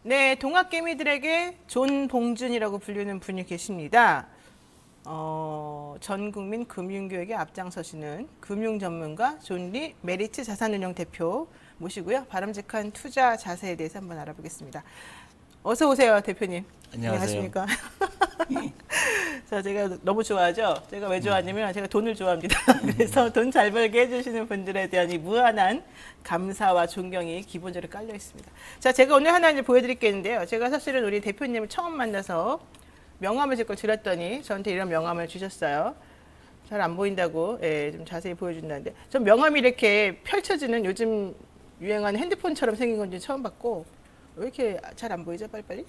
네, 동학개미들에게 존봉준이라고 불리는 분이 계십니다. 전 국민 금융교육에 앞장서시는 금융 전문가 존리 메리츠 자산운용 대표 모시고요. 바람직한 투자 자세에 대해서 한번 알아보겠습니다. 어서 오세요, 대표님. 안녕하세요. 안녕하십니까? 자, 제가 너무 좋아하죠. 제가 왜 좋아하냐면 제가 돈을 좋아합니다. 그래서 돈 잘 벌게 해주시는 분들에 대한 이 무한한 감사와 존경이 기본적으로 깔려 있습니다. 자, 제가 오늘 하나 이제 보여드릴 게 있는데요. 제가 사실은 우리 대표님을 처음 만나서 명함을 제걸 드렸더니 저한테 이런 명함을 주셨어요. 잘 안 보인다고, 예, 좀 자세히 보여준다는데. 전 명함이 이렇게 펼쳐지는 요즘 유행하는 핸드폰처럼 생긴 건지 처음 봤고, 왜 이렇게 잘 안 보이죠? 빨리빨리?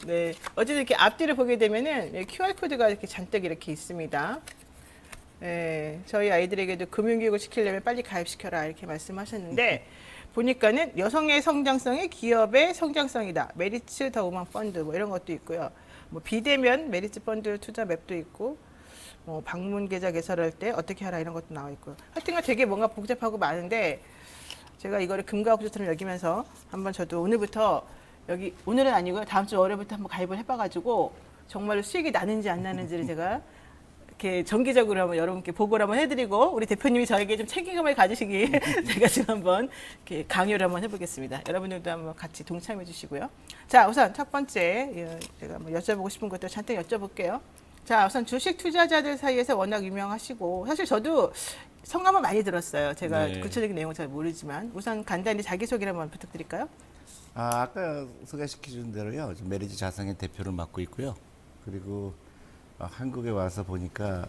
네. 어쨌든 이렇게 앞뒤를 보게 되면은 QR코드가 이렇게 잔뜩 이렇게 있습니다. 네. 저희 아이들에게도 금융교육을 시키려면 빨리 가입시켜라. 이렇게 말씀하셨는데, 보니까는 여성의 성장성이 기업의 성장성이다. 메리츠 더 우먼 펀드 뭐 이런 것도 있고요. 뭐 비대면 메리츠 펀드 투자 맵도 있고, 뭐 방문 계좌 개설할 때 어떻게 하라 이런 것도 나와 있고요. 하여튼간 되게 뭔가 복잡하고 많은데, 제가 이거를 금과 옥수처럼 여기면서 한번 저도 오늘부터 여기 오늘은 아니고요. 다음 주 월요일부터 한번 가입을 해봐가지고 정말로 수익이 나는지 안 나는지를 제가 이렇게 정기적으로 한번 여러분께 보고를 한번 해드리고 우리 대표님이 저에게 좀 책임감을 가지시기 제가 지금 한번 이렇게 강요를 한번 해보겠습니다. 여러분들도 한번 같이 동참해 주시고요. 자, 우선 첫 번째 제가 뭐 여쭤보고 싶은 것도 잔뜩 여쭤볼게요. 자, 우선 주식 투자자들 사이에서 워낙 유명하시고 사실 저도 성함은 많이 들었어요. 제가 네. 구체적인 내용은 잘 모르지만 우선 간단히 자기소개를 한번 부탁드릴까요? 아까 소개시켜준 대로요. 지금 메리츠 자산의 대표를 맡고 있고요. 그리고 한국에 와서 보니까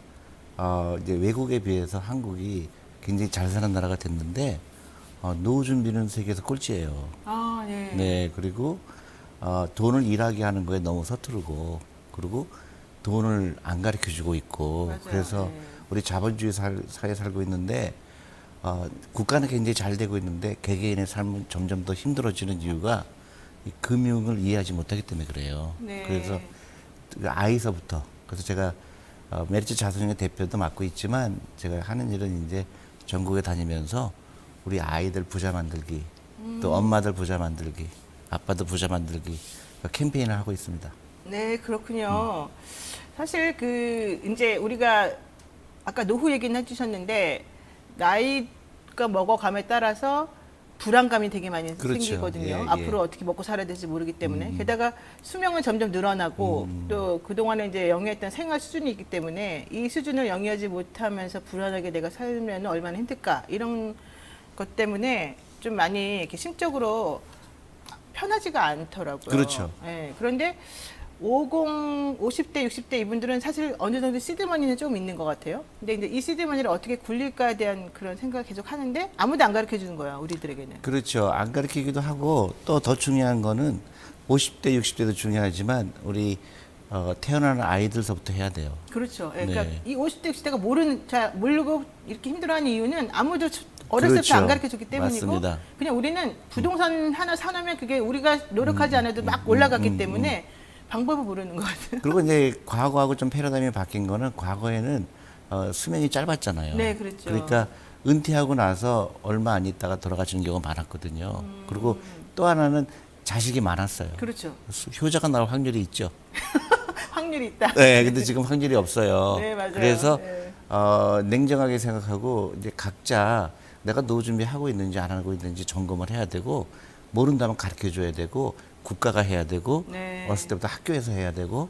이제 외국에 비해서 한국이 굉장히 잘 사는 나라가 됐는데 노후 준비는 세계에서 꼴찌예요. 아, 네. 네, 그리고 돈을 일하게 하는 거에 너무 서투르고 그리고 돈을 안 가르쳐주고 있고 맞아요. 그래서 네. 우리 자본주의 사회에 살고 있는데 국가는 굉장히 잘 되고 있는데 개개인의 삶은 점점 더 힘들어지는 이유가 이 금융을 이해하지 못하기 때문에 그래요. 네. 그래서 그 아이서부터 그래서 제가 메리츠 자산운용 대표도 맡고 있지만 제가 하는 일은 이제 전국에 다니면서 우리 아이들 부자 만들기 또 엄마들 부자 만들기 아빠도 부자 만들기 캠페인을 하고 있습니다. 네, 그렇군요. 사실 이제 우리가 아까 노후 얘기는 해주셨는데 나이가 먹어감에 따라서 불안감이 되게 많이 그렇죠. 생기거든요. 예, 예. 앞으로 어떻게 먹고 살아야 될지 모르기 때문에. 게다가 수명은 점점 늘어나고 또 그동안에 이제 영위했던 생활 수준이 있기 때문에 이 수준을 영위하지 못하면서 불안하게 내가 살면 얼마나 힘들까 이런 것 때문에 좀 많이 이렇게 심적으로 편하지가 않더라고요. 그렇죠. 예, 그런데 50대, 60대 이분들은 사실 어느 정도 시드머니는 좀 있는 것 같아요. 근데 이제 이 시드머니를 어떻게 굴릴까에 대한 그런 생각을 계속 하는데 아무도 안 가르쳐 주는 거야, 우리들에게는. 그렇죠. 안 가르치기도 하고 또 더 중요한 거는 50대, 60대도 중요하지만 우리 태어나는 아이들서부터 해야 돼요. 그렇죠. 예, 그러니까 네. 이 50대, 60대가 모르고 이렇게 힘들어하는 이유는 아무도 어렸을 때부터 그렇죠. 안 가르쳐 줬기 때문이고 맞습니다. 그냥 우리는 부동산 하나 사놓으면 그게 우리가 노력하지 않아도 막 올라갔기 때문에 방법을 모르는 것 같아요. 그리고 이제 과거하고 좀 패러다임이 바뀐 거는 과거에는 수명이 짧았잖아요. 네, 그렇죠. 그러니까 은퇴하고 나서 얼마 안 있다가 돌아가시는 경우가 많았거든요. 그리고 또 하나는 자식이 많았어요. 그렇죠. 효자가 나올 확률이 있죠. 확률이 있다. 네, 근데 지금 확률이 없어요. 네, 맞아요. 그래서 네. 냉정하게 생각하고 이제 각자 내가 노후 준비하고 있는지 안 하고 있는지 점검을 해야 되고 모른다면 가르쳐 줘야 되고 국가가 해야 되고 네. 어렸을 때부터 학교에서 해야 되고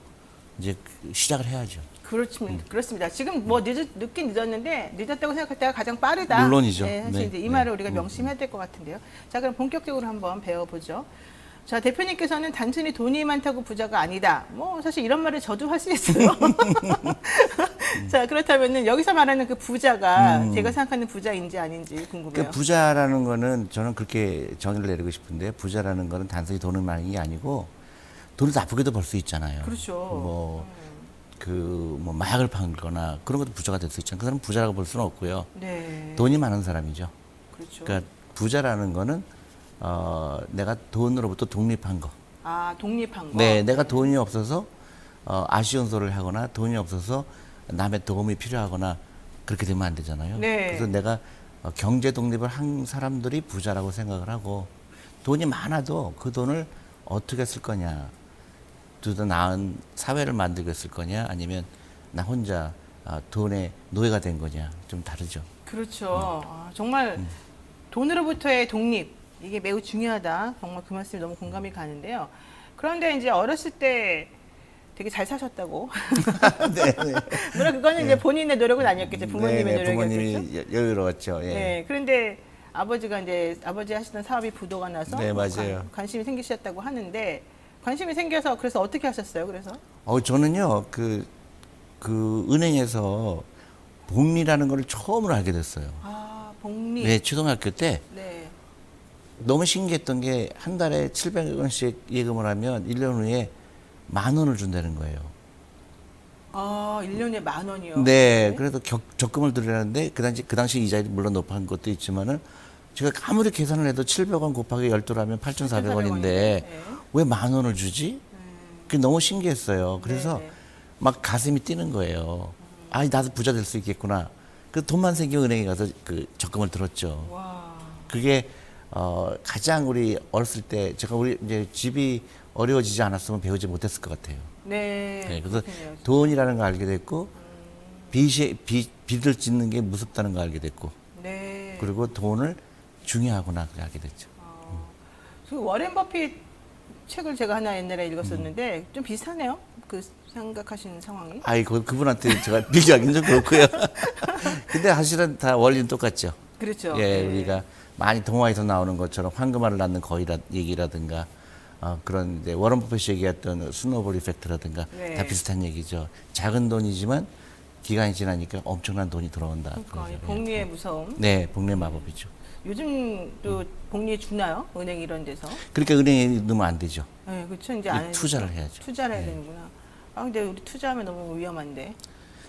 이제 시작을 해야죠. 그렇습니다. 지금 뭐 늦긴 늦었는데 늦었다고 생각할 때가 가장 빠르다. 물론이죠. 네, 사실 네. 이제 이 말을 우리가 명심해야 될 것 같은데요. 자, 그럼 본격적으로 한번 배워보죠. 자, 대표님께서는 단순히 돈이 많다고 부자가 아니다. 뭐 사실 이런 말을 저도 할 수 있어요. 자, 그렇다면은 여기서 말하는 그 부자가 제가 생각하는 부자인지 아닌지 궁금해요. 그러니까 부자라는 거는 저는 그렇게 정의를 내리고 싶은데 부자라는 거는 단순히 돈을 많은 게 아니고 돈을 나쁘게도 벌 수 있잖아요. 그렇죠. 뭐 마약을 팔거나 그런 것도 부자가 될 수 있잖아요. 그 사람은 부자라고 볼 수는 없고요. 네. 돈이 많은 사람이죠. 그렇죠. 그러니까 부자라는 거는 내가 돈으로부터 독립한 거. 아, 독립한 거. 네, 내가 돈이 없어서 아쉬운 소리를 하거나 돈이 없어서 남의 도움이 필요하거나 그렇게 되면 안 되잖아요. 네. 그래서 내가 경제 독립을 한 사람들이 부자라고 생각을 하고 돈이 많아도 그 돈을 어떻게 쓸 거냐, 좀 더 나은 사회를 만들겠을 거냐, 아니면 나 혼자 돈의 노예가 된 거냐, 좀 다르죠. 그렇죠. 아, 정말 돈으로부터의 독립 이게 매우 중요하다. 정말 그 말씀이 너무 공감이 가는데요. 그런데 이제 어렸을 때 되게 잘 사셨다고. 네, 네. 물론 그거는 이제 본인의 노력은 아니었겠죠. 부모님의 네, 네, 노력이었겠죠. 부모님이 여유로웠죠. 예. 네. 그런데 아버지가 이제 아버지 하시던 사업이 부도가 나서 네, 맞아요. 관심이 생기셨다고 하는데 관심이 생겨서 그래서 어떻게 하셨어요? 그래서 저는요, 그 은행에서 복리라는 걸 처음으로 알게 됐어요. 아 복리. 네, 초등학교 때 네. 너무 신기했던 게 한 달에 700원씩 예금을 하면 1년 후에 10,000원을 준다는 거예요. 아 1년에 10,000원이요. 네, 그래서 적금을 들으라는데 그 당시 이자율이 물론 높은 것도 있지만은 제가 아무리 계산을 해도 700원 곱하기 12하면 8,400원인데 네. 왜 10,000원을 주지? 그게 너무 신기했어요. 그래서 네, 네. 막 가슴이 뛰는 거예요. 아, 나도 부자 될 수 있겠구나. 그 돈만 생기면 은행에 가서 그 적금을 들었죠. 와. 그게 가장 우리 어렸을 때 제가 우리 이제 집이 어려워지지 않았으면 배우지 못했을 것 같아요. 네. 네, 그래서 그렇군요. 돈이라는 걸 알게 됐고 빚을 짓는 게 무섭다는 걸 알게 됐고 네. 그리고 돈을 중요하구나 그걸 알게 됐죠. 그 워렌 버핏 책을 제가 하나 옛날에 읽었었는데 좀 비슷하네요. 그 생각하시는 상황이. 아이 그분한테 제가 비교하기는 좀 그렇고요. 근데 사실은 다 원리는 똑같죠. 그렇죠. 예, 네. 우리가 많이 동화에서 나오는 것처럼 황금알을 낳는 거위라 얘기라든가 그런 이제 워런 버핏이 얘기했던 스노볼 이펙트라든가 네. 다 비슷한 얘기죠. 작은 돈이지만 기간이 지나니까 엄청난 돈이 들어온다. 그러니까 이 그러죠. 복리의 무서움. 네, 복리 마법이죠. 요즘 또 복리 주나요? 은행 이런 데서? 그러니까 은행에 넣으면 안 되죠. 네, 그렇죠. 이제 안 해도 투자를 해야죠. 투자를 해야 네. 되는구나. 아 근데 우리 투자하면 너무 위험한데.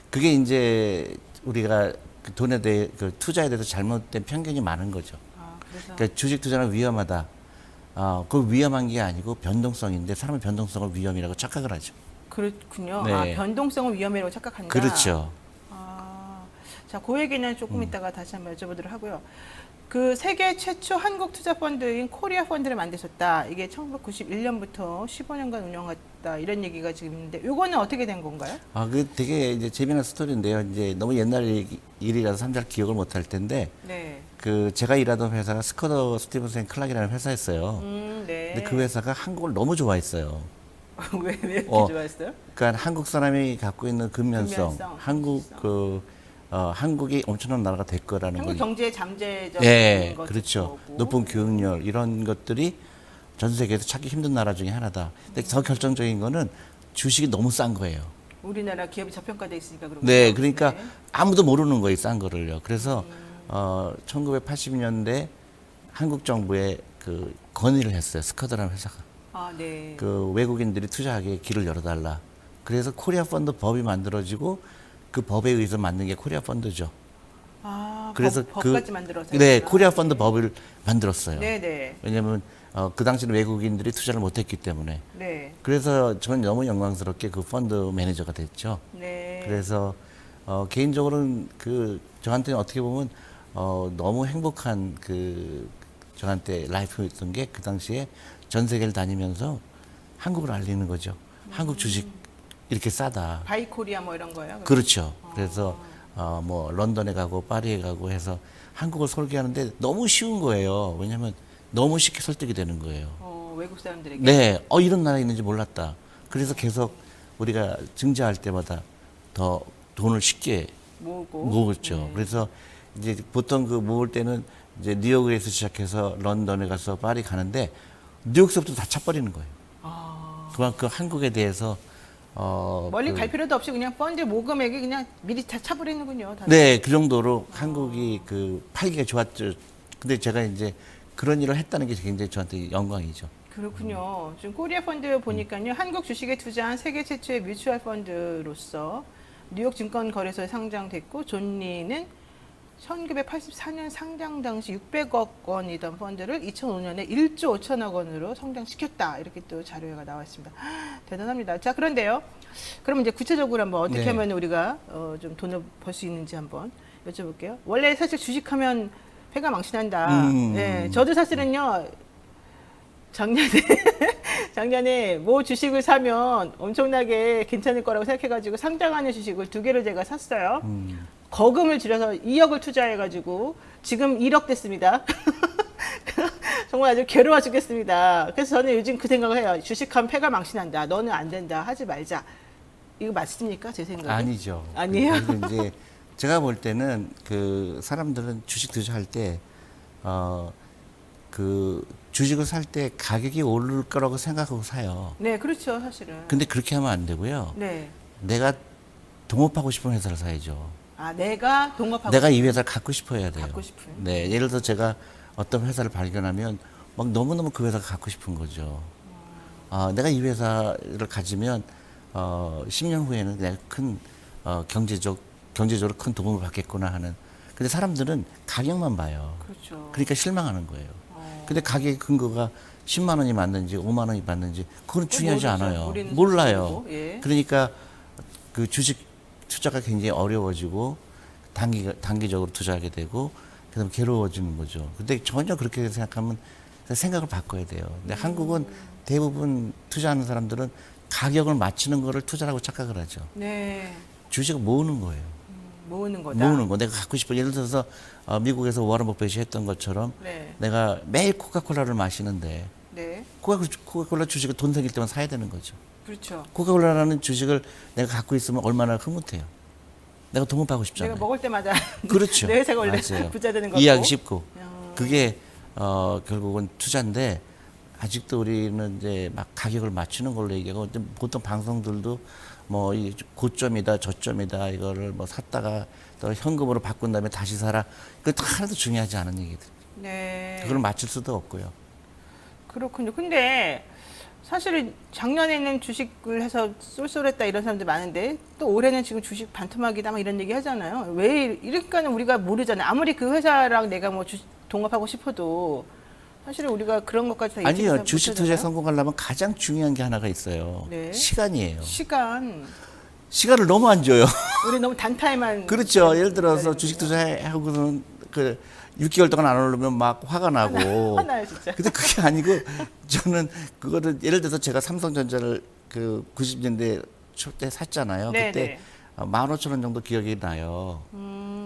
그게 이제 우리가 그 돈에 대해 그 투자에 대해서 잘못된 편견이 많은 거죠. 아 그래서 그러니까 주식 투자는 위험하다. 그 위험한 게 아니고 변동성인데 사람은 변동성을 위험이라고 착각을 하죠. 그렇군요. 네. 아 변동성을 위험이라고 착각한다. 그렇죠. 아, 자, 그 얘기는 조금 이따가 다시 한번 여쭤보도록 하고요. 그 세계 최초 한국 투자 펀드인 코리아 펀드를 만드셨다. 이게 1991년부터 15년간 운영했다. 이런 얘기가 지금 있는데, 요거는 어떻게 된 건가요? 그 되게 이제 재미난 스토리인데요. 이제 너무 옛날 일이라서 참 잘 기억을 못 할 텐데, 네. 그 제가 일하던 회사가 스코더 스티븐슨 클락이라는 회사였어요. 네. 근데 그 회사가 한국을 너무 좋아했어요. 왜 이렇게 좋아했어요? 그러니까 한국 사람이 갖고 있는 근면성, 근면성, 한국이 엄청난 나라가 될 거라는 한국 걸. 경제의 잠재적 네, 것도 그렇죠. 거고. 높은 교육열 이런 것들이 전 세계에서 찾기 힘든 나라 중에 하나다. 근데 더 결정적인 거는 주식이 너무 싼 거예요. 우리나라 기업이 저평가돼 있으니까 그런 네, 거죠. 그러니까 네. 아무도 모르는 거예요, 싼 거를요. 그래서 1980년대 한국 정부에 그 건의를 했어요. 스커더라는 회사가. 아, 네. 그 외국인들이 투자하기에 길을 열어달라. 그래서 코리아 펀드 법이 만들어지고 그 법에 의해서 만든 게 코리아 펀드죠. 아, 그래서 법까지 만들어서. 네, 했구나. 코리아 펀드 법을 만들었어요. 네, 네. 왜냐하면 그 당시는 외국인들이 투자를 못했기 때문에. 네. 그래서 저는 너무 영광스럽게 그 펀드 매니저가 됐죠. 네. 그래서 개인적으로는 그 저한테는 어떻게 보면 너무 행복한 그 저한테 라이프였던 게 그 당시에 전 세계를 다니면서 한국을 알리는 거죠. 한국 주식 이렇게 싸다. 바이코리아 뭐 이런 거요? 그렇죠. 그래서 뭐 런던에 가고 파리에 가고 해서 한국을 설계하는데 너무 쉬운 거예요. 왜냐하면 너무 쉽게 설득이 되는 거예요. 외국 사람들에게. 네, 이런 나라 있는지 몰랐다. 그래서 계속 우리가 증자할 때마다 더 돈을 쉽게 모으고. 모으죠. 네. 그래서 이제 보통 그 모을 때는 이제 뉴욕에서 시작해서 런던에 가서 파리 가는데 뉴욕서부터 다 차버리는 거예요. 그만큼 한국에 대해서 멀리 갈 필요도 없이 그냥 펀드 모금액이 그냥 미리 다 차버리는군요. 다들. 네, 그 정도로 한국이 그 팔기가 좋았죠. 근데 제가 이제 그런 일을 했다는 게 굉장히 저한테 영광이죠. 그렇군요. 지금 코리아 펀드 보니까요. 한국 주식에 투자한 세계 최초의 뮤추얼 펀드로서 뉴욕 증권거래소에 상장됐고 존리는 1984년 상장 당시 600억 원이던 펀드를 2005년에 1조 5천억 원으로 성장시켰다. 이렇게 또 자료가 나와 있습니다. 대단합니다. 자, 그런데요. 그럼 이제 구체적으로 한번 어떻게 네. 하면 우리가 좀 돈을 벌 수 있는지 한번 여쭤볼게요. 원래 사실 주식하면 회가 망신한다. 네, 저도 사실은요. 작년에 작년에 뭐 주식을 사면 엄청나게 괜찮을 거라고 생각해가지고 상장하는 주식을 2개를 제가 샀어요. 거금을 들여서 2억을 투자해가지고 지금 1억 됐습니다. 정말 아주 괴로워 죽겠습니다. 그래서 저는 요즘 그 생각을 해요. 주식하면 패가 망신한다. 너는 안 된다. 하지 말자. 이거 맞습니까? 제 생각에? 아니죠. 아니에요? 그리고 이제 제가 볼 때는 그 사람들은 주식 투자할 때, 그 주식을 살 때 가격이 오를 거라고 생각하고 사요. 네, 그렇죠, 사실은. 근데 그렇게 하면 안 되고요. 네. 내가 동업하고 싶은 회사를 사야죠. 아, 내가 동업하고 내가 이 회사를 갖고 싶어 해야 돼요. 갖고 싶은. 네, 예를 들어 제가 어떤 회사를 발견하면 막 너무너무 그 회사가 갖고 싶은 거죠. 내가 이 회사를 가지면 10년 후에는 내가 큰 경제적으로 큰 도움을 받겠구나 하는. 근데 사람들은 가격만 봐요. 그렇죠. 그러니까 실망하는 거예요. 근데 가격의 근거가 10만 원이 맞는지 5만 원이 맞는지 그건 중요하지 모르죠. 않아요. 우리는 몰라요. 모르고, 예. 그러니까 그 주식 투자가 굉장히 어려워지고 단기적으로 투자하게 되고 그다음에 괴로워지는 거죠. 근데 전혀 그렇게 생각하면 생각을 바꿔야 돼요. 근데 한국은 대부분 투자하는 사람들은 가격을 맞추는 거를 투자라고 착각을 하죠. 네. 주식을 모으는 거예요. 모으는 거다. 모으는 거. 내가 갖고 싶어. 예를 들어서 미국에서 워런 버핏이 했던 것처럼 네. 내가 매일 코카콜라를 마시는데 네. 코카콜라 주식을 돈 생길 때만 사야 되는 거죠. 그렇죠. 코카콜라라는 주식을 내가 갖고 있으면 얼마나 흐뭇해요. 내가 동업하고 싶잖아요. 내가 먹을 때마다 그렇죠. 내 회사가 원래 맞아요. 부자 되는 거고. 이해하기 쉽고. 그게 결국은 투자인데 아직도 우리는 이제 막 가격을 맞추는 걸로 얘기하고 보통 방송들도 뭐 이 고점이다 저점이다 이거를 뭐 샀다가 또 현금으로 바꾼 다음에 다시 사라. 그거 하나도 중요하지 않은 얘기들. 네. 그걸 맞출 수도 없고요. 그렇군요. 근데 사실은 작년에는 주식을 해서 쏠쏠했다 이런 사람들 많은데 또 올해는 지금 주식 반토막이다 막 이런 얘기 하잖아요. 왜 이럴까는 우리가 모르잖아요. 아무리 그 회사랑 내가 뭐 동업하고 싶어도 사실은 우리가 그런 것까지 다 아니요. 예측해서 주식 못하잖아요. 투자에 성공하려면 가장 중요한 게 하나가 있어요. 네. 시간이에요. 시간을 너무 안 줘요. 우리 너무 단타에만 그렇죠. 예를 들어서 주식 투자하고는 그 6개월 동안 안 오르면 막 화가 나고. 화나요 진짜. 근데 그게 아니고 저는 그거를 예를 들어서 제가 삼성전자를 그 90년대 초 때 샀잖아요. 네, 그때 네. 15,000원 정도 기억이 나요.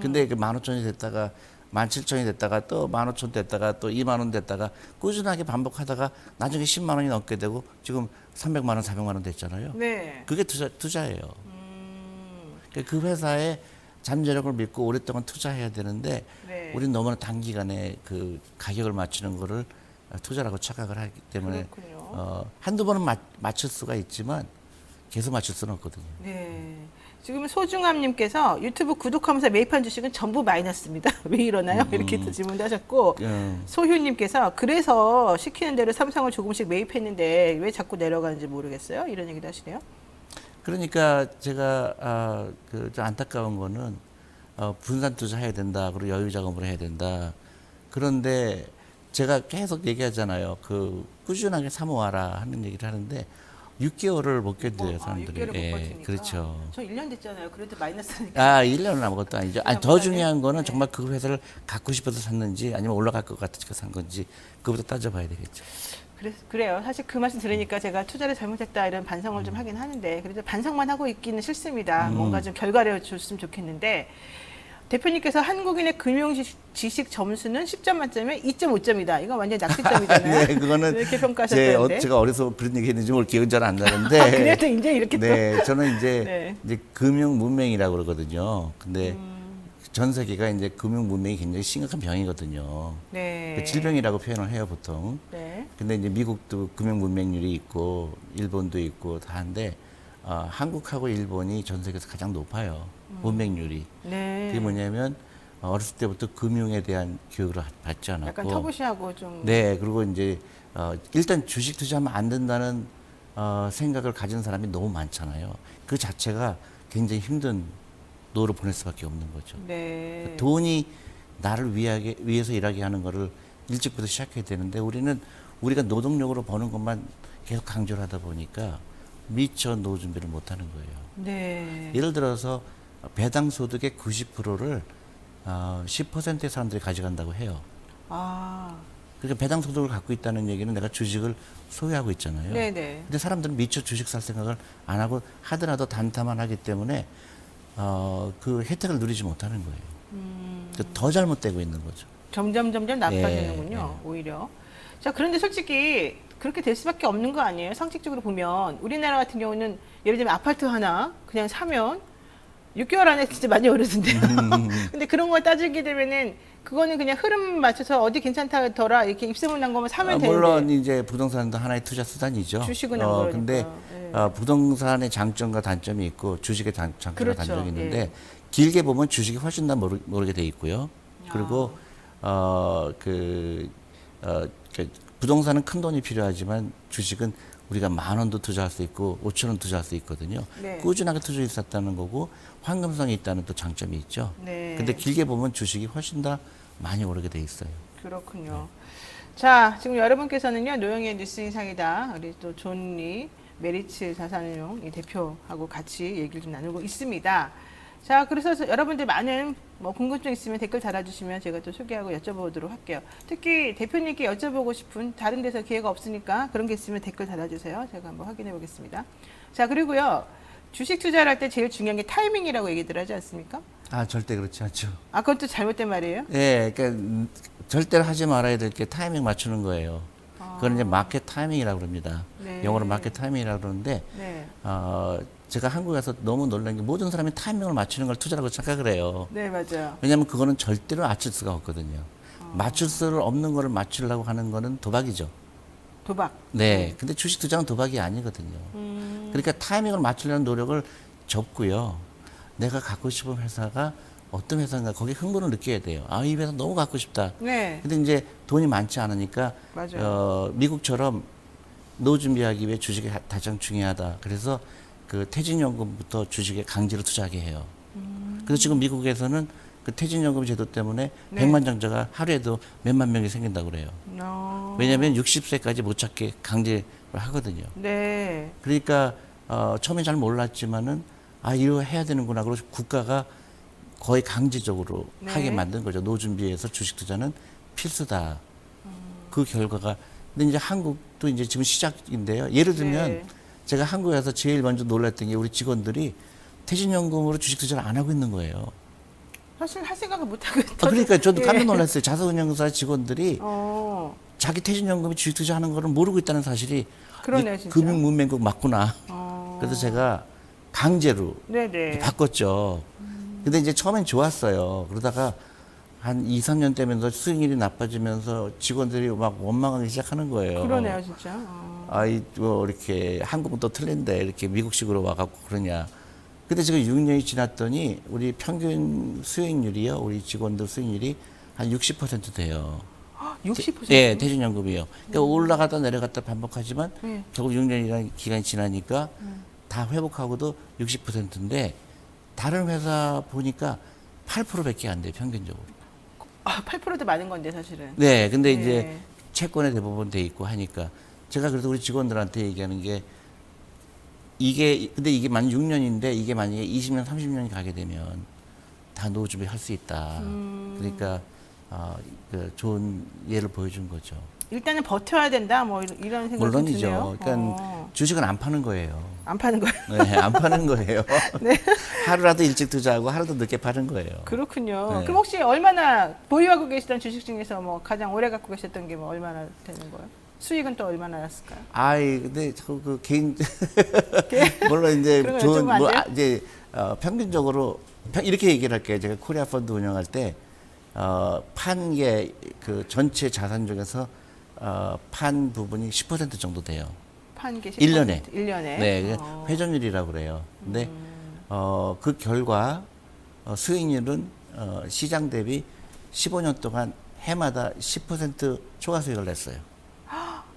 근데 그 15,000원이 됐다가 17,000원이 됐다가 또 15,000원 됐다가 또 2만 원 됐다가 꾸준하게 반복하다가 나중에 10만 원이 넘게 되고 지금 300만 원, 400만 원 됐잖아요. 네. 그게 투자예요. 그 회사의 잠재력을 믿고 오랫동안 투자해야 되는데 네. 우리는 너무나 단기간에 그 가격을 맞추는 거를 투자라고 착각을 하기 때문에 그렇군요. 한두 번은 맞출 수가 있지만 계속 맞출 수는 없거든요. 네. 지금 소중함님께서 유튜브 구독하면서 매입한 주식은 전부 마이너스입니다. 왜 이러나요? 이렇게 또 질문도 하셨고 소휴님께서 그래서 시키는 대로 삼성을 조금씩 매입했는데 왜 자꾸 내려가는지 모르겠어요. 이런 얘기도 하시네요. 그러니까 제가 좀 안타까운 거는 분산 투자해야 된다. 그리고 여유 자금으로 해야 된다. 그런데 제가 계속 얘기하잖아요. 그 꾸준하게 사모아라 하는 얘기를 하는데 6개월을 못 견뎌요, 사람들이. 6개월을 못 버티니까. 그렇죠. 저 1년 됐잖아요. 그래도 마이너스니까. 1년은 아무것도 아니죠. 아니, 더 중요한 거는 정말 그 회사를 갖고 싶어서 샀는지 아니면 올라갈 것 같아서 산 건지 그거부터 따져봐야 되겠죠. 그래요. 사실 그 말씀 들으니까 제가 투자를 잘못했다 이런 반성을 좀 하긴 하는데 그래도 반성만 하고 있기는 싫습니다. 뭔가 좀 결과를 줬으면 좋겠는데 대표님께서 한국인의 금융 지식 점수는 10점 만점에 2.5점이다. 이거 완전 낙지점이잖아요. 네, 그거는 이렇게 평가하셨는데. 제가 어려서 그런 얘기 했는지 오늘 기억은 잘 안 나는데. 그래도 이제 이렇게 네, 저는 이제, 네. 이제 금융 문맹이라고 그러거든요. 근데 전 세계가 이제 금융 문맹이 굉장히 심각한 병이거든요. 네. 그 질병이라고 표현을 해요, 보통. 네. 근데 이제 미국도 금융 문맹률이 있고 일본도 있고 다 한데 한국하고 일본이 전 세계에서 가장 높아요. 문맹률이. 네. 그게 뭐냐면 어렸을 때부터 금융에 대한 교육을 받지 않았고. 약간 터부시하고 좀. 네, 그리고 이제 일단 주식 투자하면 안 된다는 생각을 가진 사람이 너무 많잖아요. 그 자체가 굉장히 힘든 노를 보낼 수밖에 없는 거죠. 네. 돈이 나를 위해서 일하게 하는 거를 일찍부터 시작해야 되는데 우리가 노동력으로 버는 것만 계속 강조를 하다 보니까 미처 노후 준비를 못 하는 거예요. 네. 예를 들어서 배당 소득의 90%를 10%의 사람들이 가져간다고 해요. 아. 그러니까 배당 소득을 갖고 있다는 얘기는 내가 주식을 소유하고 있잖아요. 네네. 근데 사람들은 미처 주식 살 생각을 안 하고 하더라도 단타만 하기 때문에 그 혜택을 누리지 못하는 거예요. 더 잘못되고 있는 거죠. 점점 나빠지는군요. 예. 오히려. 자, 그런데 솔직히 그렇게 될 수밖에 없는 거 아니에요? 상식적으로 보면 우리나라 같은 경우는 예를 들면 아파트 하나 그냥 사면 6개월 안에 진짜 많이 오르던데요. 근데 그런 걸 따지게 되면은 그거는 그냥 흐름 맞춰서 어디 괜찮다더라 이렇게 입소문 난 거면 사면 되는데. 물론 이제 부동산도 하나의 투자 수단이죠. 주식은 안 그러니까. 근데 예. 부동산의 장점과 단점이 있고 주식의 장점과 그렇죠. 단점이 있는데 예. 길게 보면 주식이 훨씬 더 모르게 돼 있고요. 그리고 그 부동산은 큰 돈이 필요하지만 주식은 우리가 10,000원도 투자할 수 있고 5,000원 투자할 수 있거든요. 네. 꾸준하게 투자할 수 있다는 거고 황금성이 있다는 또 장점이 있죠. 네. 근데 길게 보면 주식이 훨씬 더 많이 오르게 돼 있어요. 그렇군요. 자, 지금 여러분께서는요, 노영의 뉴스 인상이다. 우리 또 존리 메리츠 자산운용 이 대표하고 같이 얘기를 좀 나누고 있습니다. 자, 그래서 여러분들 많은 뭐 궁금증 있으면 댓글 달아주시면 제가 또 소개하고 여쭤보도록 할게요. 특히 대표님께 여쭤보고 싶은 다른 데서 기회가 없으니까 그런 게 있으면 댓글 달아주세요. 제가 한번 확인해 보겠습니다. 자, 그리고요, 주식 투자를 할 때 제일 중요한 게 타이밍이라고 얘기들 하지 않습니까? 절대 그렇지 않죠. 아, 그것도 잘못된 말이에요? 예, 그러니까 절대로 하지 말아야 될 게 타이밍 맞추는 거예요. 그건 이제 마켓 타이밍이라고 그럽니다. 네. 영어로 마켓 타이밍이라고 그러는데 네. 제가 한국에서 너무 놀란 게 모든 사람이 타이밍을 맞추는 걸 투자라고 착각을 해요. 네, 맞아요. 왜냐하면 그거는 절대로 맞출 수가 없거든요. 맞출 수 없는 거를 맞추려고 하는 거는 도박이죠. 도박. 네. 근데 주식 투자는 도박이 아니거든요. 그러니까 타이밍을 맞추려는 노력을 접고요. 내가 갖고 싶은 회사가 어떤 회사인가 거기 흥분을 느껴야 돼요. 이 회사 너무 갖고 싶다. 네. 근데 이제 돈이 많지 않으니까 맞아요. 미국처럼 노후 준비하기 위해 주식이 가장 중요하다. 그래서 그 퇴직연금부터 주식에 강제로 투자하게 해요. 그래서 지금 미국에서는 그 퇴직연금 제도 때문에 네. 백만장자가 하루에도 몇만 명이 생긴다고 그래요. 왜냐하면 60세까지 못 찾게 강제를 하거든요. 네. 그러니까 처음에 잘 몰랐지만은 이거 해야 되는구나. 그래서 국가가 거의 강제적으로 네. 하게 만든 거죠. 노후 준비에서 주식 투자는 필수다. 그 결과가 근데 이제 한국도 이제 지금 시작인데요. 예를 들면 네. 제가 한국에서 제일 먼저 놀랐던 게 우리 직원들이 퇴직연금으로 주식 투자를 안 하고 있는 거예요. 사실 할 생각을 못 하고 그러니까 저도 예. 깜짝 놀랐어요. 자산운용사 직원들이 자기 퇴직연금이 주식 투자하는 거를 모르고 있다는 사실이 그러네요, 이 진짜. 금융문맹국 맞구나. 그래서 제가 강제로 네네. 바꿨죠. 근데 이제 처음엔 좋았어요. 그러다가 한 2, 3년 되면서 수익률이 나빠지면서 직원들이 막 원망하기 시작하는 거예요. 그러네요, 진짜. 뭐 이렇게 한국은 또 틀린데 이렇게 미국식으로 와갖고 그러냐. 근데 지금 6년이 지났더니 우리 평균 수익률이요. 우리 직원들 수익률이 한 60% 돼요. 60%? 네, 퇴직연금이요. 그러니까 올라갔다 내려갔다 반복하지만 네. 결국 6년이라는 기간이 지나니까 다 회복하고도 60%인데 다른 회사 보니까 8%밖에 안 돼요, 평균적으로. 8%도 많은 건데, 사실은. 네, 근데 네. 이제 채권에 대부분 돼 있고 하니까 제가 그래서 우리 직원들한테 얘기하는 게 근데 이게 만 6년인데 이게 만약에 20년, 30년이 가게 되면 다 노후 준비 할 수 있다. 그러니까 그 좋은 예를 보여준 거죠. 일단은 버텨야 된다, 뭐 이런 생각이 물론이죠. 드네요. 그러니까 주식은 안 파는 거예요. 안 파는 거예요? 네, 안 파는 거예요. 네. 하루라도 일찍 투자하고 하루도 늦게 파는 거예요. 그렇군요. 네. 그럼 혹시 얼마나 보유하고 계시던 주식 중에서 뭐 가장 오래 갖고 계셨던 게 뭐 얼마나 되는 거예요? 수익은 또 얼마나 났을까요? 근데 그 개인 물론 이제 그런 거 좋은 여쭤보면 안 뭐 돼요? 이제 평균적으로 이렇게 얘기를 할게요. 제가 코리아 펀드 운영할 때 판 게 그 전체 자산 중에서 판 부분이 10% 정도 돼요. 판 게 10%? 1년에. 1년에? 네, 그게 회전율이라고 그래요. 근데 그 결과 수익률은 시장 대비 15년 동안 해마다 10% 초과 수익을 냈어요.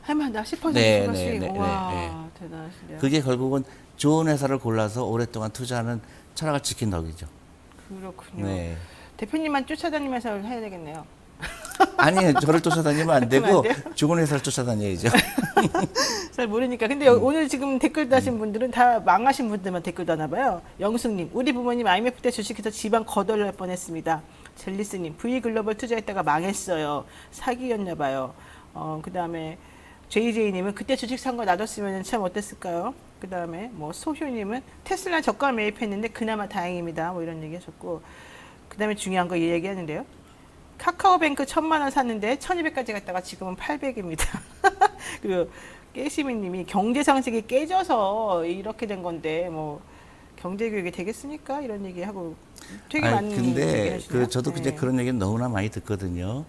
해마다 10% 네, 추가씩? 네, 네, 와, 네, 대단하시네요. 그게 결국은 좋은 회사를 골라서 오랫동안 투자하는 철학을 지킨 덕이죠. 그렇군요. 네. 대표님만 쫓아다니면서 해야 되겠네요. 아니, 저를 쫓아다니면 안 되고 그러면 안 돼요? 좋은 회사를 쫓아다녀야죠. 잘 모르니까. 근데 오늘 지금 댓글 다신 분들은 다 망하신 분들만 댓글 다나 봐요. 영숙님, 우리 부모님 IMF 때 주식해서 집안 거덜 날 뻔했습니다. 젤리스님, V글로벌 투자했다가 망했어요. 사기였나 봐요. 그다음에 JJ님은 그때 주식 산 거 놔뒀으면 참 어땠을까요? 그다음에 뭐 소효님은 테슬라 저가 매입했는데 그나마 다행입니다. 뭐 이런 얘기하셨고, 그다음에 중요한 거 이 얘기하는데요. 카카오뱅크 1,000만 원 샀는데 1,200까지 갔다가 지금은 800입니다. 그리고 깨시미님이 경제 상식이 깨져서 이렇게 된 건데 뭐 경제 교육이 되겠습니까? 이런 얘기하고 되게 많은 얘기 근데 하시네요. 저도 네. 이제 그런 얘기는 너무나 많이 듣거든요.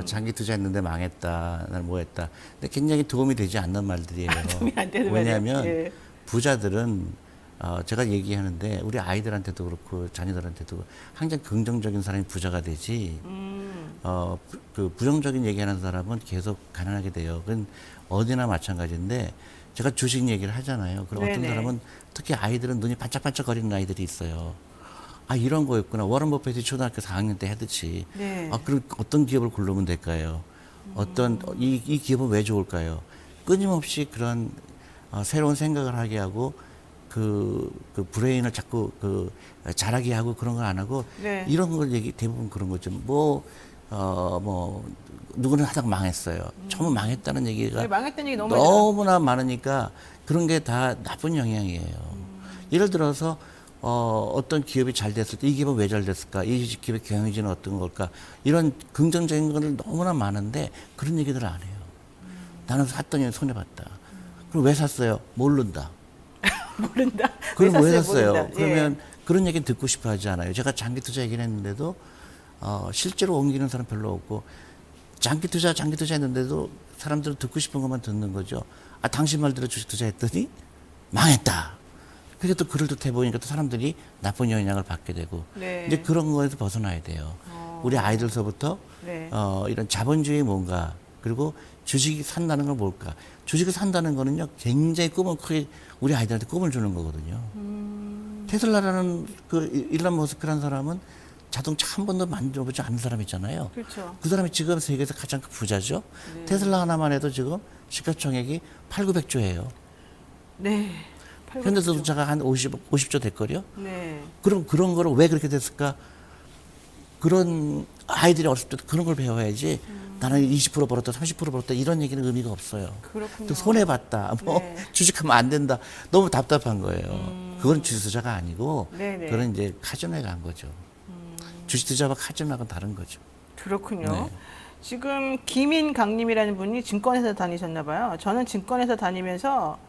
장기 투자했는데 망했다. 나는 뭐 했다. 근데 굉장히 도움이 되지 않는 말들이에요. 도움이 안 되는 왜냐하면 말이에요. 예. 부자들은 제가 얘기하는데 우리 아이들한테도 그렇고 자녀들한테도 항상 긍정적인 사람이 부자가 되지. 그 부정적인 얘기하는 사람은 계속 가난하게 돼요. 그건 어디나 마찬가지인데 제가 주식 얘기를 하잖아요. 그럼 어떤 네네. 사람은 특히 아이들은 눈이 반짝반짝거리는 아이들이 있어요. 아 이런 거였구나. 워런 버핏이 초등학교 4학년 때 하듯이. 네. 그럼 어떤 기업을 고르면 될까요? 어떤 이 기업은 왜 좋을까요? 끊임없이 그런 새로운 생각을 하게 하고 그 브레인을 자꾸 자라게 하고 그런 걸 안 하고 네. 이런 걸 대부분 그런 거죠. 뭐 누구는 하다가 망했어요. 처음 망했다는 얘기가 네, 망했다는 얘기 너무 많이 들어요. 너무나 많으니까 그런 게 다 나쁜 영향이에요. 예를 들어서 어떤 기업이 잘 됐을 때 이 기업은 왜 잘 됐을까? 이 기업의 경영진은 어떤 걸까? 이런 긍정적인 것들 너무나 많은데 그런 얘기들을 안 해요. 나는 샀더니 손해봤다. 그럼 왜 샀어요? 모른다. 모른다. 그럼 왜 샀어요? 샀어요? 모른다. 그러면 그런 얘기는 듣고 싶어 하지 않아요. 제가 장기 투자 얘기를 했는데도 실제로 옮기는 사람 별로 없고 장기 투자 했는데도 사람들은 듣고 싶은 것만 듣는 거죠. 당신 말대로 주식 투자했더니 망했다. 그게 또 글을 또 해보니까 또 사람들이 나쁜 영향을 받게 되고 네. 이제 그런 거에서 벗어나야 돼요. 우리 아이들서부터 네. 이런 자본주의 뭔가 그리고 주식이 산다는 건 뭘까? 주식을 산다는 거는요 굉장히 꿈을 크게 우리 아이들한테 꿈을 주는 거거든요. 테슬라라는 그 일론 머스크라는 사람은 자동차 한 번도 만들어보지 않은 사람 있잖아요. 그렇죠. 그 사람이 지금 세계에서 가장 큰 부자죠. 네. 테슬라 하나만 해도 지금 시가총액이 8,900조예요. 네. 현대자동차가 한 50조 될걸요? 네. 그럼 그런 거를 왜 그렇게 됐을까? 그런 아이들이 어렸을 때 그런 걸 배워야지 나는 20% 벌었다, 30% 벌었다 이런 얘기는 의미가 없어요. 그렇군요. 또 손해봤다, 뭐 네. 주식하면 안 된다. 너무 답답한 거예요. 그건 주식 투자가 아니고 네네. 그건 이제 카지노에 간 거죠. 주식 투자와 카지노하고는 다른 거죠. 그렇군요. 네. 지금 김인강님이라는 분이 증권회사 다니셨나 봐요. 저는 증권회사 다니면서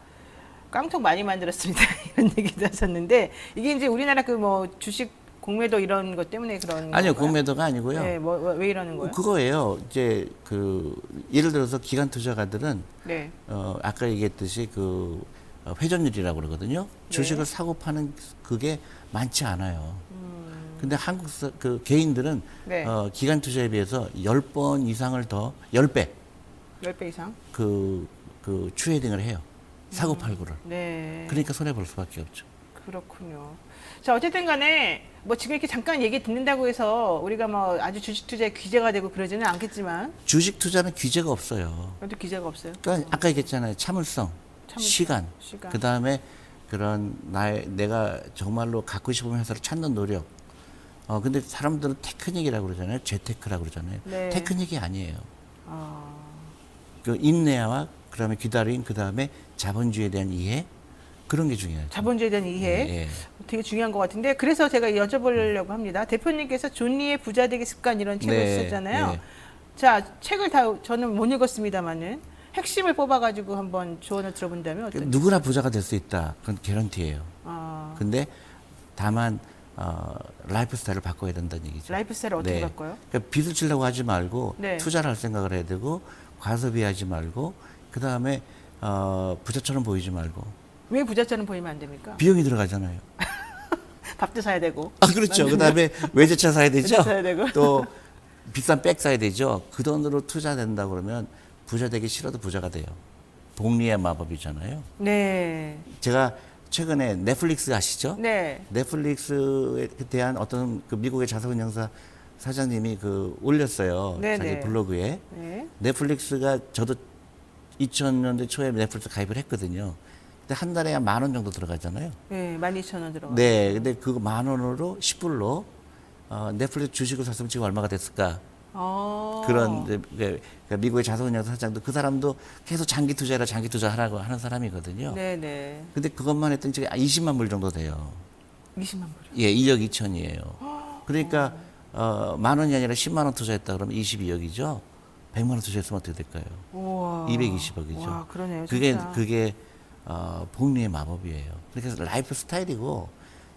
깡통 많이 만들었습니다. 이런 얘기도 하셨는데 이게 이제 우리나라 그 뭐 주식 공매도 이런 것 때문에 그런 아니요, 건가요? 공매도가 아니고요. 네, 왜 이러는 거예요? 그거예요. 이제 예를 들어서 기관 투자가들은 네. 아까 얘기했듯이 회전율이라고 그러거든요. 네. 주식을 사고 파는 그게 많지 않아요. 근데 한국 개인들은 네. 기관 투자에 비해서 10번 이상을 더 10배 10배 이상? 추헤딩을 해요. 사고 팔고를. 네. 그러니까 손해 볼 수밖에 없죠. 그렇군요. 자, 어쨌든 간에 뭐 지금 이렇게 잠깐 얘기 듣는다고 해서 우리가 뭐 아주 주식 투자에 규제가 되고 그러지는 않겠지만 주식 투자는 규제가 없어요. 그래도 규제가 없어요. 그러니까 아까 얘기했잖아요. 참을성, 시간. 시간. 그다음에 그런 내가 정말로 갖고 싶은 회사를 찾는 노력. 근데 사람들은 테크닉이라고 그러잖아요. 재테크라고 그러잖아요. 네. 테크닉이 아니에요. 아, 그 인내와 그다음에 기다림, 그다음에 자본주의에 대한 이해 그런 게 중요하죠. 자본주의에 대한 이해 예. 되게 중요한 것 같은데 그래서 제가 여쭤보려고 합니다. 대표님께서 존리의 부자 되기 습관 이런 책을 네, 쓰셨잖아요. 네. 자, 책을 다 저는 못 읽었습니다만은 핵심을 뽑아가지고 한번 조언을 들어본다면 어떨까요? 누구나 부자가 될 수 있다. 그건 개런티예요. 아, 근데 다만 라이프 스타일을 바꿔야 된다는 얘기죠. 라이프 스타일을 어떻게 네. 바꿔요? 그러니까 빚을 지려고 하지 말고 네. 투자를 할 생각을 해야 되고 과소비하지 말고 그다음에 부자처럼 보이지 말고 왜 부자처럼 보이면 안 됩니까? 비용이 들어가잖아요. 밥도 사야 되고. 그렇죠. 그다음에 외제차 사야 되죠. 외제차 사야 되고. 또 비싼 백 사야 되죠. 그 돈으로 투자된다 그러면 부자 되기 싫어도 부자가 돼요. 복리의 마법이잖아요. 네. 제가 최근에 넷플릭스 아시죠? 네. 넷플릭스에 대한 어떤 미국의 자산운용사 사장님이 올렸어요. 네네. 자기 블로그에. 네. 넷플릭스가 저도 2000년대 초에 넷플릭스 가입을 했거든요. 근데 한 달에 한 10,000원 정도 들어가잖아요. 네. 12,000원 들어가. 네. 근데 그거 10,000원으로 10불로 넷플릭스 주식을 샀으면 지금 얼마가 됐을까? 그런 이제 그러니까 미국의 자산운용 사장도 그 사람도 계속 장기 투자하라고 하는 사람이거든요. 네네. 근데 그것만 했더니 지금 20만 불 정도 돼요. 20만 불이요? 예, 2억 2천이에요. 그러니까 만 원이 아니라 10만 원 투자했다 그러면 22억이죠. 100만 원 투자했으면 어떻게 될까요? 우와. 220억이죠. 와, 그러네요. 진짜. 그게 복리의 마법이에요. 그래서 라이프 스타일이고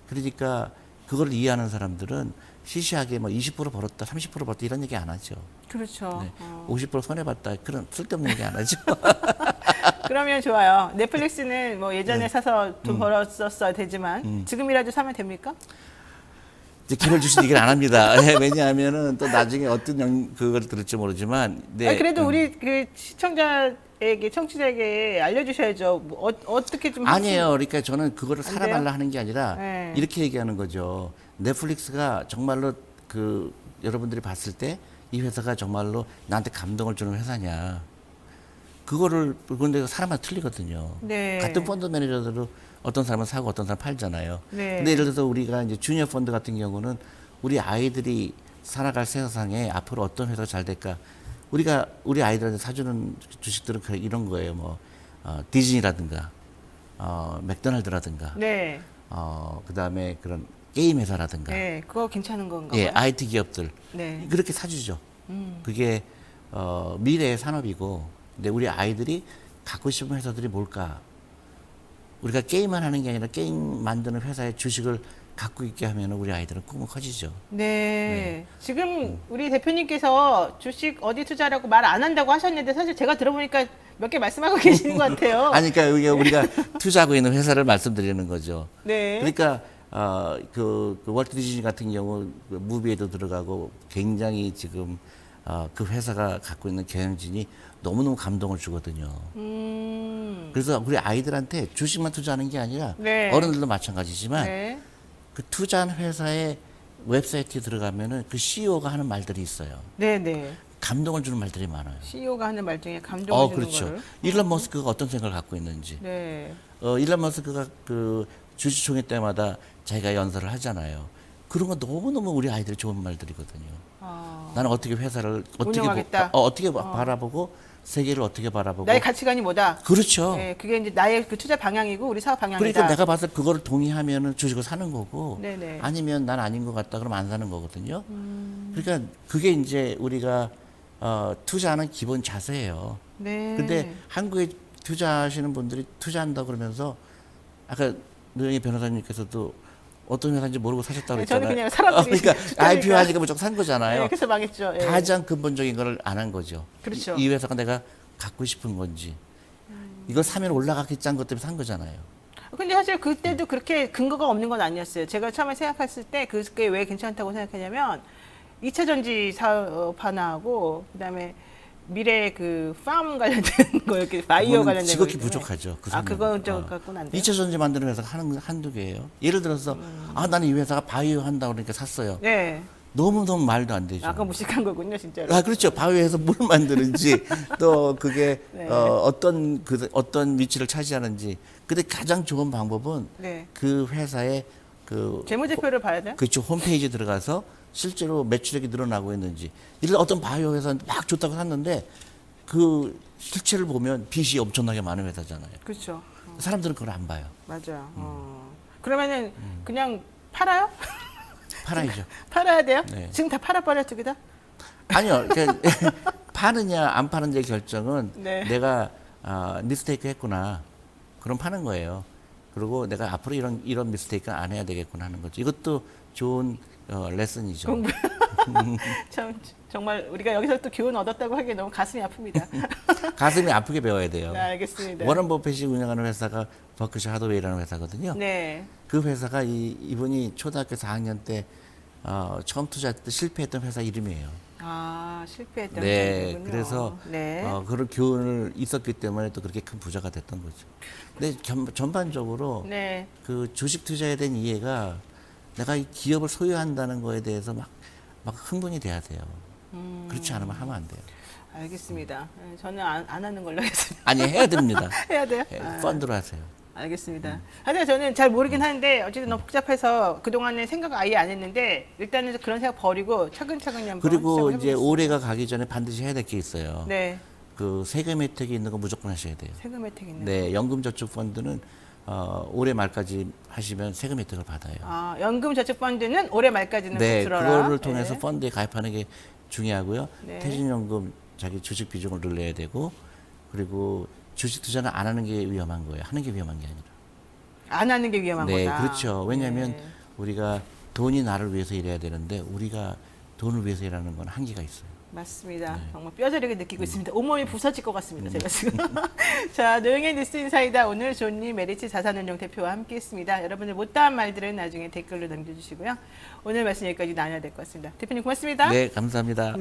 그러니까 그걸 이해하는 사람들은 시시하게 뭐 20% 벌었다, 30% 벌었다 이런 얘기 안 하죠. 그렇죠. 네. 50% 손해 봤다 그런 쓸데없는 얘기 안 하죠. 그러면 좋아요. 넷플릭스는 뭐 예전에 네. 사서 돈 벌었었어야 되지만 지금이라도 사면 됩니까? 이제 기회를 주신 얘기를 안 합니다. 예, 왜냐하면은 또 나중에 어떤 그걸 들을지 모르지만. 네, 아니, 그래도 우리 그 시청자에게 청취자에게 알려주셔야죠. 뭐 어떻게 좀 아니에요. 그러니까 저는 그거를 안 사라 돼요? 말라 하는 게 아니라 네. 이렇게 얘기하는 거죠. 넷플릭스가 정말로 그 여러분들이 봤을 때 이 회사가 정말로 나한테 감동을 주는 회사냐. 그런데 사람마다 틀리거든요. 네. 같은 펀드 매니저들도 어떤 사람은 사고 어떤 사람은 팔잖아요. 네. 근데 예를 들어서 우리가 이제 주니어 펀드 같은 경우는 우리 아이들이 살아갈 세상에 앞으로 어떤 회사가 잘 될까. 우리가 우리 아이들한테 사주는 주식들은 이런 거예요. 뭐 디즈니라든가 맥도날드라든가 네. 그다음에 그런 게임 회사라든가 네. 그거 괜찮은 건가 예, 봐요. IT 기업들 네. 그렇게 사주죠. 그게 미래의 산업이고 근데 우리 아이들이 갖고 싶은 회사들이 뭘까? 우리가 게임만 하는 게 아니라 게임 만드는 회사의 주식을 갖고 있게 하면 우리 아이들은 꿈은 커지죠. 네. 지금 우리 대표님께서 주식 어디 투자라고 말 안 한다고 하셨는데 사실 제가 들어보니까 몇 개 말씀하고 계시는 것 같아요. 아니, 그러니까 이게 우리가 투자하고 있는 회사를 말씀드리는 거죠. 네. 그러니까 그 월트 디즈니 같은 경우 그 무비에도 들어가고 굉장히 지금 그 회사가 갖고 있는 경영진이 너무너무 감동을 주거든요. 그래서 우리 아이들한테 주식만 투자하는 게 아니라 네. 어른들도 마찬가지지만 네. 그 투자한 회사의 웹사이트에 들어가면은 그 CEO가 하는 말들이 있어요. 네네. 감동을 주는 말들이 많아요. CEO가 하는 말 중에 감동을 주는 그렇죠. 거를. 일론 머스크가 어떤 생각을 갖고 있는지. 네. 일론 머스크가 그 주주총회 때마다 자기가 연설을 하잖아요. 그런 거 너무너무 우리 아이들이 좋은 말들이거든요. 나는 어떻게 회사를 운영하겠다. 어떻게 바라보고 세계를 어떻게 바라보고 나의 가치관이 뭐다. 그렇죠. 네, 그게 이제 나의 그 투자 방향이고 우리 사업 방향이다. 그러니까 내가 봐서 그거를 동의하면은 주식을 사는 거고 네네. 아니면 난 아닌 것 같다 그러면 안 사는 거거든요. 그러니까 그게 이제 우리가 투자하는 기본 자세예요. 네. 근데 한국에 투자하시는 분들이 투자한다 그러면서 아까 노영희 변호사님께서도 어떤 회사인지 모르고 사셨다고 네, 그랬잖아요. 저는 그냥 사람들이 그러니까 추천하니까. IPO 하니까 무조건 산 거잖아요. 네, 그래서 망했죠. 예. 가장 근본적인 걸 안 한 거죠. 그렇죠. 이 회사가 내가 갖고 싶은 건지 이걸 사면 올라가겠지 한 것 때문에 산 거잖아요. 근데 사실 그때도 그렇게 근거가 없는 건 아니었어요. 제가 처음에 생각했을 때 그게 왜 괜찮다고 생각했냐면 2차 전지 사업 하나하고 그다음에 미래 그 팜 관련된 거 이렇게 바이오 그거는 관련된 거 지극히 있잖아요. 부족하죠. 그 그건 좀 갖고는 안 돼요. 2차 전지 만드는 회사가 한두 개예요. 예를 들어서 나는 이 회사가 바이오 한다 그러니까 샀어요. 네. 너무너무 말도 안 되죠. 아까 무식한 거군요, 진짜로. 그렇죠. 바위에서 뭘 만드는지 또 그게 네. 어떤 위치를 차지하는지. 근데 가장 좋은 방법은 네. 그 회사의 그 재무제표를 봐야 돼요? 그쪽 홈페이지 들어가서 실제로 매출액이 늘어나고 있는지. 예를 들어 어떤 바이오 회사는 막 좋다고 샀는데 그 실체를 보면 빚이 엄청나게 많은 회사잖아요. 그렇죠. 사람들은 그걸 안 봐요. 맞아요. 그러면은 그냥 팔아요? 팔아야죠. 팔아야 돼요? 네. 지금 다 팔아버렸죠, 그다? 아니요. 파느냐 안 파느냐의 결정은 네. 내가 미스테이크 했구나. 그럼 파는 거예요. 그리고 내가 앞으로 이런 미스테이크 안 해야 되겠구나 하는 거죠. 이것도 좋은 레슨이죠. 공부. 참 정말 우리가 여기서 또 교훈 얻었다고 하기에 너무 가슴이 아픕니다. 가슴이 아프게 배워야 돼요. 네, 알겠습니다. 워런 버핏이 운영하는 회사가 버크셔 하더웨이라는 회사거든요. 네. 그 회사가 이분이 초등학교 4학년 때 처음 투자할 때 실패했던 회사 이름이에요. 실패했던 네, 회사군요. 그래서 네. 그런 교훈을 있었기 때문에 또 그렇게 큰 부자가 됐던 거죠. 근데 전반적으로 네. 그 주식 투자에 대한 이해가 내가 이 기업을 소유한다는 거에 대해서 막 흥분이 돼야 돼요. 그렇지 않으면 하면 안 돼요. 알겠습니다. 네, 저는 안 하는 걸로 하겠습니다. 아니 해야 됩니다. 해야 돼요? 펀드로 하세요. 알겠습니다. 하지만 저는 잘 모르긴 하는데 어쨌든 너무 복잡해서 그동안에 생각 아예 안 했는데 일단은 그런 생각 버리고 차근차근히 한번 그리고 시작을 이제 해보겠습니다. 올해가 가기 전에 반드시 해야 될 게 있어요. 네, 그 세금 혜택이 있는 거 무조건 하셔야 돼요. 세금 혜택 있는 네, 연금저축펀드는 올해 말까지 하시면 세금 혜택을 받아요. 아, 연금저축펀드는 올해 말까지는 네, 꼭 들어라. 그거를 통해서 네. 펀드에 가입하는 게 중요하고요. 네. 퇴직연금 자기 주식 비중을 늘려야 되고, 그리고 주식 투자는 안 하는 게 위험한 거예요. 하는 게 위험한 게 아니라. 안 하는 게 위험한 네, 거다. 그렇죠. 왜냐하면 네. 우리가 돈이 나를 위해서 일해야 되는데 우리가 돈을 위해서 일하는 건 한계가 있어요. 맞습니다. 네. 정말 뼈저리게 느끼고 있습니다. 온몸이 부서질 것 같습니다. 제가 지금. 자, 노영의 뉴스 인사이다. 오늘 존니 메리츠 자산운용 대표와 함께했습니다. 여러분들 못다한 말들은 나중에 댓글로 남겨주시고요. 오늘 말씀 여기까지 나눠야 될 것 같습니다. 대표님 고맙습니다. 네, 감사합니다.